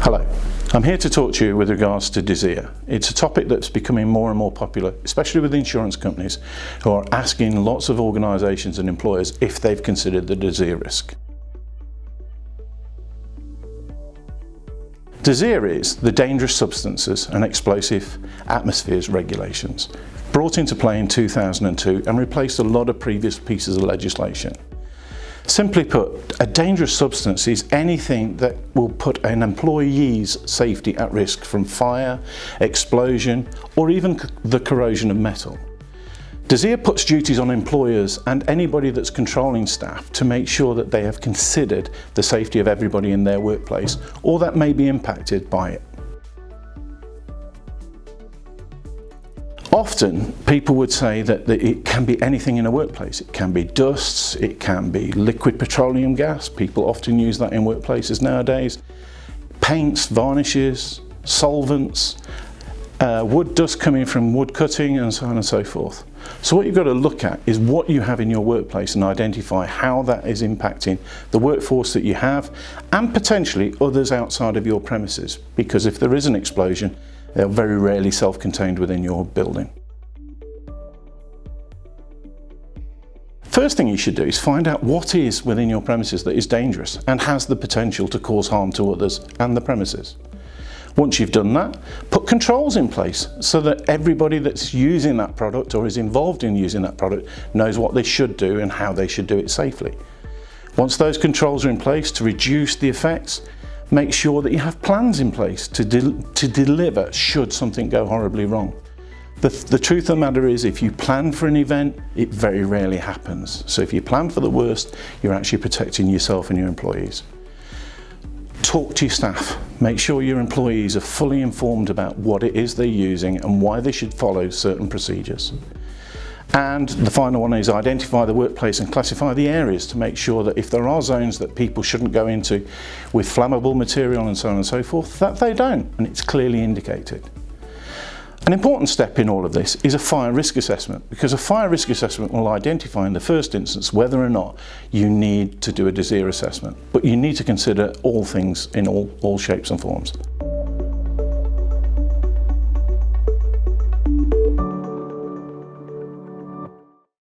Hello, I'm here to talk to you with regards to DSEAR. It's a topic that's becoming more and more popular, especially with insurance companies who are asking lots of organisations and employers if they've considered the DSEAR risk. DSEAR is the Dangerous Substances and Explosive Atmospheres Regulations, brought into play in 2002 and replaced a lot of previous pieces of legislation. Simply put, a dangerous substance is anything that will put an employee's safety at risk from fire, explosion, or even the corrosion of metal. DSEAR puts duties on employers and anybody that's controlling staff to make sure that they have considered the safety of everybody in their workplace or that may be impacted by it. Often people would say that it can be anything in a workplace. It can be dusts, it can be liquid petroleum gas, people often use that in workplaces nowadays, paints, varnishes, solvents, wood dust coming from wood cutting and so on and so forth. So what you've got to look at is what you have in your workplace and identify how that is impacting the workforce that you have and potentially others outside of your premises, because if there is an explosion, they're very rarely self-contained within your building. First thing you should do is find out what is within your premises that is dangerous and has the potential to cause harm to others and the premises. Once you've done that, put controls in place so that everybody that's using that product or is involved in using that product knows what they should do and how they should do it safely. Once those controls are in place to reduce the effects, make sure that you have plans in place to deliver should something go horribly wrong. The truth of the matter is, if you plan for an event, it very rarely happens. So if you plan for the worst, you're actually protecting yourself and your employees. Talk to your staff. Make sure your employees are fully informed about what it is they're using and why they should follow certain procedures. And the final one is identify the workplace and classify the areas to make sure that if there are zones that people shouldn't go into with flammable material and so on and so forth, that they don't, and it's clearly indicated. An important step in all of this is a fire risk assessment, because a fire risk assessment will identify in the first instance whether or not you need to do a DSEAR assessment, but you need to consider all things in all shapes and forms.